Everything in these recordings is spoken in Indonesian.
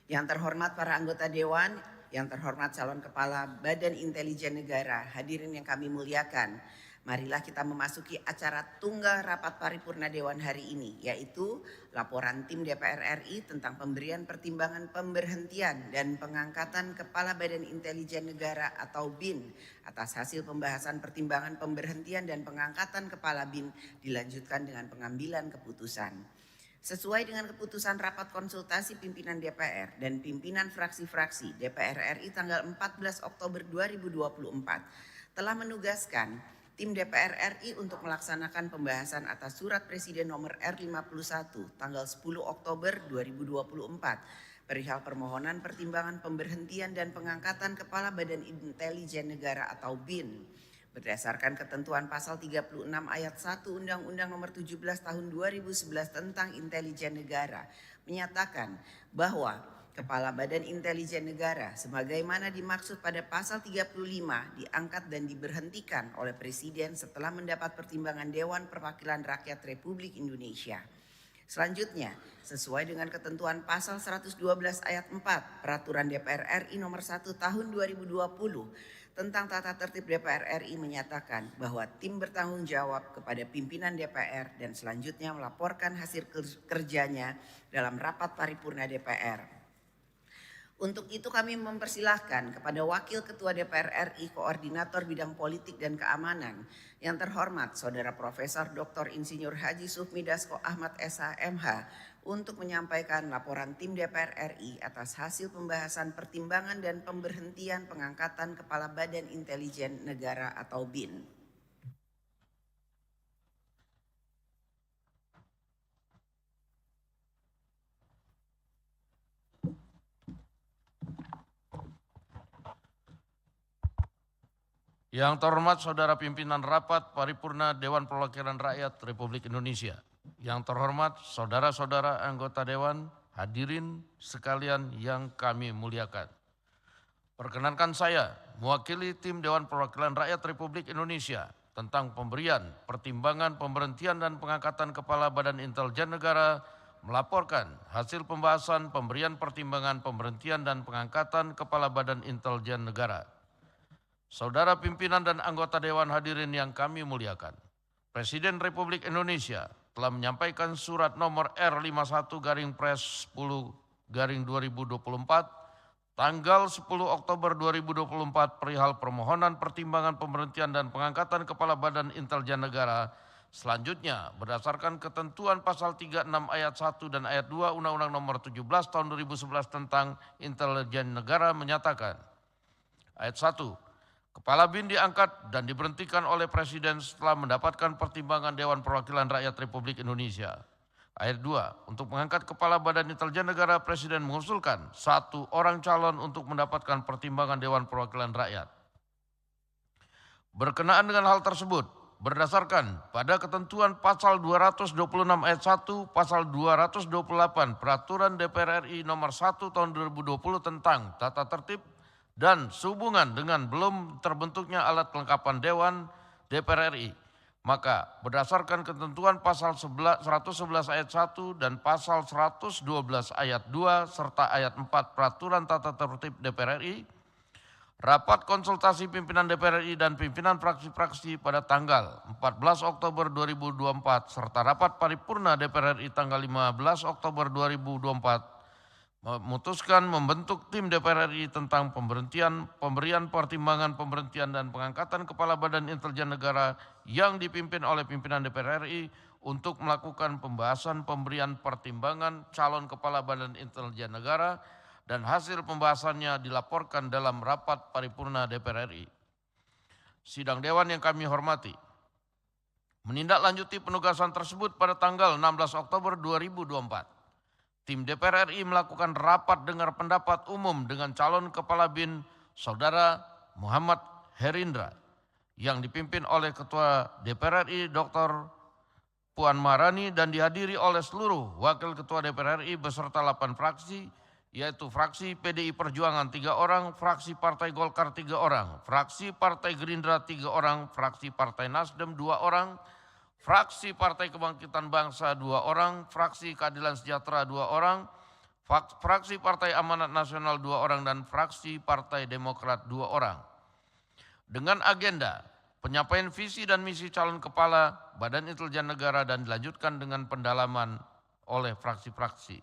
Yang terhormat para anggota Dewan, yang terhormat calon Kepala Badan Intelijen Negara, hadirin yang kami muliakan. Marilah kita memasuki acara tunggal rapat paripurna Dewan hari ini, yaitu laporan tim DPR RI tentang pemberian pertimbangan pemberhentian dan pengangkatan Kepala Badan Intelijen Negara atau BIN atas hasil pembahasan pertimbangan pemberhentian dan pengangkatan Kepala BIN dilanjutkan dengan pengambilan keputusan. Sesuai dengan keputusan rapat konsultasi pimpinan DPR dan pimpinan fraksi-fraksi DPR RI tanggal 14 Oktober 2024 telah menugaskan tim DPR RI untuk melaksanakan pembahasan atas surat Presiden nomor R51 tanggal 10 Oktober 2024 perihal permohonan pertimbangan pemberhentian dan pengangkatan Kepala Badan Intelijen Negara atau BIN. Berdasarkan ketentuan pasal 36 ayat 1 Undang-Undang nomor 17 tahun 2011 tentang Intelijen Negara menyatakan bahwa Kepala Badan Intelijen Negara sebagaimana dimaksud pada pasal 35 diangkat dan diberhentikan oleh Presiden setelah mendapat pertimbangan Dewan Perwakilan Rakyat Republik Indonesia. Selanjutnya, sesuai dengan ketentuan pasal 112 ayat 4 Peraturan DPR RI nomor 1 tahun 2020 tentang tata tertib DPR RI menyatakan bahwa tim bertanggung jawab kepada pimpinan DPR dan selanjutnya melaporkan hasil kerjanya dalam rapat paripurna DPR. Untuk itu kami mempersilahkan kepada Wakil Ketua DPR RI Koordinator Bidang Politik dan Keamanan yang terhormat Saudara Profesor Dr. Insinyur Haji Sufmi Dasko Ahmad SH MH untuk menyampaikan laporan tim DPR RI atas hasil pembahasan pertimbangan dan pemberhentian pengangkatan Kepala Badan Intelijen Negara atau BIN. Yang terhormat Saudara Pimpinan Rapat Paripurna Dewan Perwakilan Rakyat Republik Indonesia. Yang terhormat saudara-saudara anggota Dewan, hadirin sekalian yang kami muliakan. Perkenankan saya mewakili tim Dewan Perwakilan Rakyat Republik Indonesia tentang pemberian pertimbangan pemberhentian dan pengangkatan Kepala Badan Intelijen Negara melaporkan hasil pembahasan pemberian pertimbangan pemberhentian dan pengangkatan Kepala Badan Intelijen Negara. Saudara pimpinan dan anggota Dewan hadirin yang kami muliakan, Presiden Republik Indonesia telah menyampaikan surat nomor R51/Pres10/2024 tanggal 10 Oktober 2024 perihal permohonan pertimbangan pemberhentian dan pengangkatan Kepala Badan Intelijen Negara. Selanjutnya, berdasarkan ketentuan pasal 36 ayat 1 dan ayat 2 Undang-Undang nomor 17 tahun 2011 tentang Intelijen Negara menyatakan, ayat 1, Kepala BIN diangkat dan diberhentikan oleh Presiden setelah mendapatkan pertimbangan Dewan Perwakilan Rakyat Republik Indonesia. Ayat 2, untuk mengangkat Kepala Badan Intelijen Negara, Presiden mengusulkan 1 orang calon untuk mendapatkan pertimbangan Dewan Perwakilan Rakyat. Berkenaan dengan hal tersebut, berdasarkan pada ketentuan pasal 226 ayat 1, pasal 228 Peraturan DPR RI nomor 1 tahun 2020 tentang tata tertib dan sehubungan dengan belum terbentuknya alat kelengkapan Dewan DPR RI, maka berdasarkan ketentuan pasal 111 ayat 1 dan pasal 112 ayat 2 serta ayat 4 Peraturan Tata Tertib DPR RI, rapat konsultasi pimpinan DPR RI dan pimpinan fraksi-fraksi pada tanggal 14 Oktober 2024 serta rapat paripurna DPR RI tanggal 15 Oktober 2024 memutuskan membentuk tim DPR RI tentang pemberian pertimbangan pemberhentian dan pengangkatan Kepala Badan Intelijen Negara yang dipimpin oleh pimpinan DPR RI untuk melakukan pembahasan pemberian pertimbangan calon Kepala Badan Intelijen Negara dan hasil pembahasannya dilaporkan dalam rapat paripurna DPR RI. Sidang Dewan yang kami hormati, menindaklanjuti penugasan tersebut pada tanggal 16 Oktober 2024. Tim DPR RI melakukan rapat dengar pendapat umum dengan calon Kepala BIN Saudara Muhammad Herindra yang dipimpin oleh Ketua DPR RI Dr. Puan Maharani dan dihadiri oleh seluruh Wakil Ketua DPR RI beserta 8 fraksi, yaitu fraksi PDI Perjuangan 3 orang, fraksi Partai Golkar 3 orang, fraksi Partai Gerindra 3 orang, fraksi Partai Nasdem 2 orang, fraksi Partai Kebangkitan Bangsa 2 orang, fraksi Keadilan Sejahtera 2 orang, fraksi Partai Amanat Nasional 2 orang, dan fraksi Partai Demokrat 2 orang. Dengan agenda penyampaian visi dan misi calon kepala Badan Intelijen Negara dan dilanjutkan dengan pendalaman oleh fraksi-fraksi.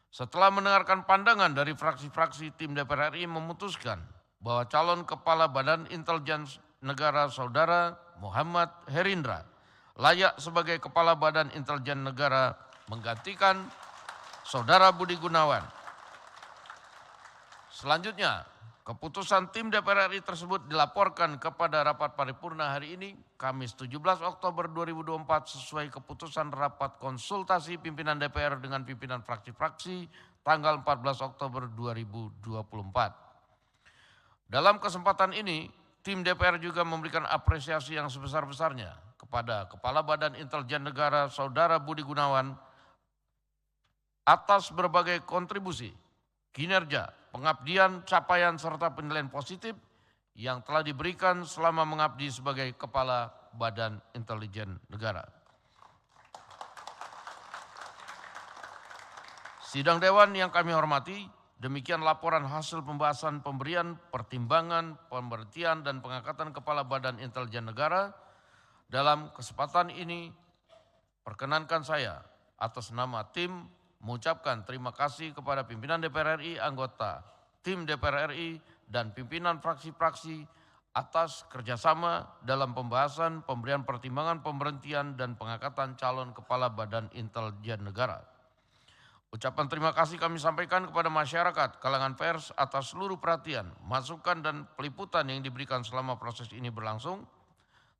Setelah mendengarkan pandangan dari fraksi-fraksi, tim DPR RI memutuskan bahwa calon kepala Badan Intelijen Negara Saudara Muhammad Herindra layak sebagai kepala Badan Intelijen Negara menggantikan Saudara Budi Gunawan. Selanjutnya, keputusan tim DPR RI tersebut dilaporkan kepada rapat paripurna hari ini, Kamis 17 Oktober 2024 sesuai keputusan rapat konsultasi pimpinan DPR dengan pimpinan fraksi-fraksi tanggal 14 Oktober 2024. Dalam kesempatan ini, tim DPR juga memberikan apresiasi yang sebesar-besarnya kepada Kepala Badan Intelijen Negara Saudara Budi Gunawan atas berbagai kontribusi, kinerja, pengabdian, capaian, serta penilaian positif yang telah diberikan selama mengabdi sebagai Kepala Badan Intelijen Negara. Sidang Dewan yang kami hormati, demikian laporan hasil pembahasan pemberian pertimbangan, pemberhentian, dan pengangkatan Kepala Badan Intelijen Negara. Dalam kesempatan ini, perkenankan saya atas nama tim mengucapkan terima kasih kepada pimpinan DPR RI, anggota tim DPR RI, dan pimpinan fraksi-fraksi atas kerjasama dalam pembahasan pemberian pertimbangan pemberhentian dan pengangkatan calon Kepala Badan Intelijen Negara. Ucapan terima kasih kami sampaikan kepada masyarakat, kalangan pers atas seluruh perhatian, masukan, dan peliputan yang diberikan selama proses ini berlangsung.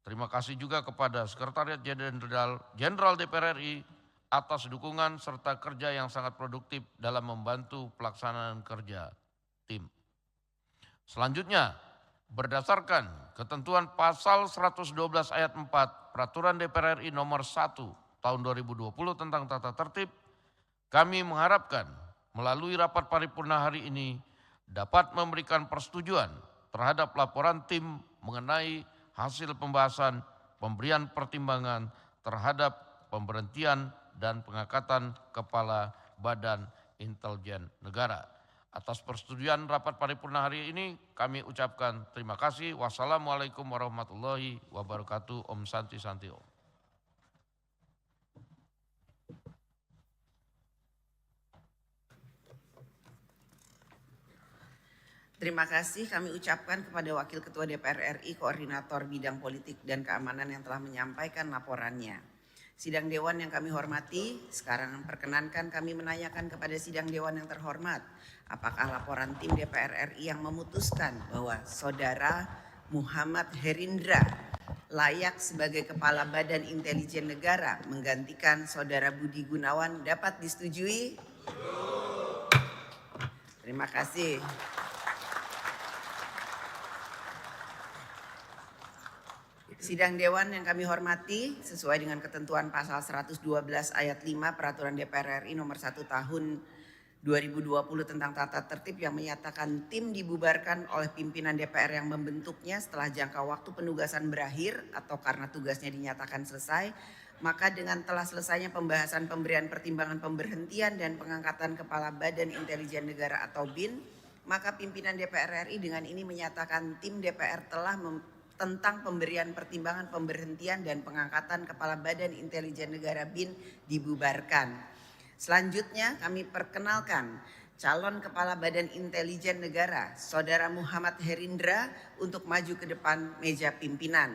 Terima kasih juga kepada Sekretariat Jenderal DPR RI atas dukungan serta kerja yang sangat produktif dalam membantu pelaksanaan kerja tim. Selanjutnya, berdasarkan ketentuan pasal 112 ayat 4 Peraturan DPR RI nomor 1 tahun 2020 tentang tata tertib, kami mengharapkan melalui rapat paripurna hari ini dapat memberikan persetujuan terhadap laporan tim mengenai hasil pembahasan pemberian pertimbangan terhadap pemberhentian dan pengangkatan Kepala Badan Intelijen Negara. Atas persetujuan rapat paripurna hari ini kami ucapkan terima kasih. Wassalamualaikum warahmatullahi wabarakatuh. Om Santi Santi Om. Terima kasih kami ucapkan kepada Wakil Ketua DPR RI, Koordinator Bidang Politik dan Keamanan yang telah menyampaikan laporannya. Sidang Dewan yang kami hormati, sekarang perkenankan kami menanyakan kepada Sidang Dewan yang terhormat, apakah laporan tim DPR RI yang memutuskan bahwa Saudara Muhammad Herindra layak sebagai Kepala Badan Intelijen Negara menggantikan Saudara Budi Gunawan dapat disetujui? Terima kasih. Sidang Dewan yang kami hormati, sesuai dengan ketentuan pasal 112 ayat 5 Peraturan DPR RI nomor 1 tahun 2020 tentang tata tertib yang menyatakan tim dibubarkan oleh pimpinan DPR yang membentuknya setelah jangka waktu penugasan berakhir atau karena tugasnya dinyatakan selesai, maka dengan telah selesainya pembahasan pemberian pertimbangan pemberhentian dan pengangkatan Kepala Badan Intelijen Negara atau BIN, maka pimpinan DPR RI dengan ini menyatakan tim DPR telah tentang pemberian pertimbangan pemberhentian dan pengangkatan Kepala Badan Intelijen Negara BIN dibubarkan. Selanjutnya kami perkenalkan calon Kepala Badan Intelijen Negara, Saudara Muhammad Herindra, untuk maju ke depan meja pimpinan.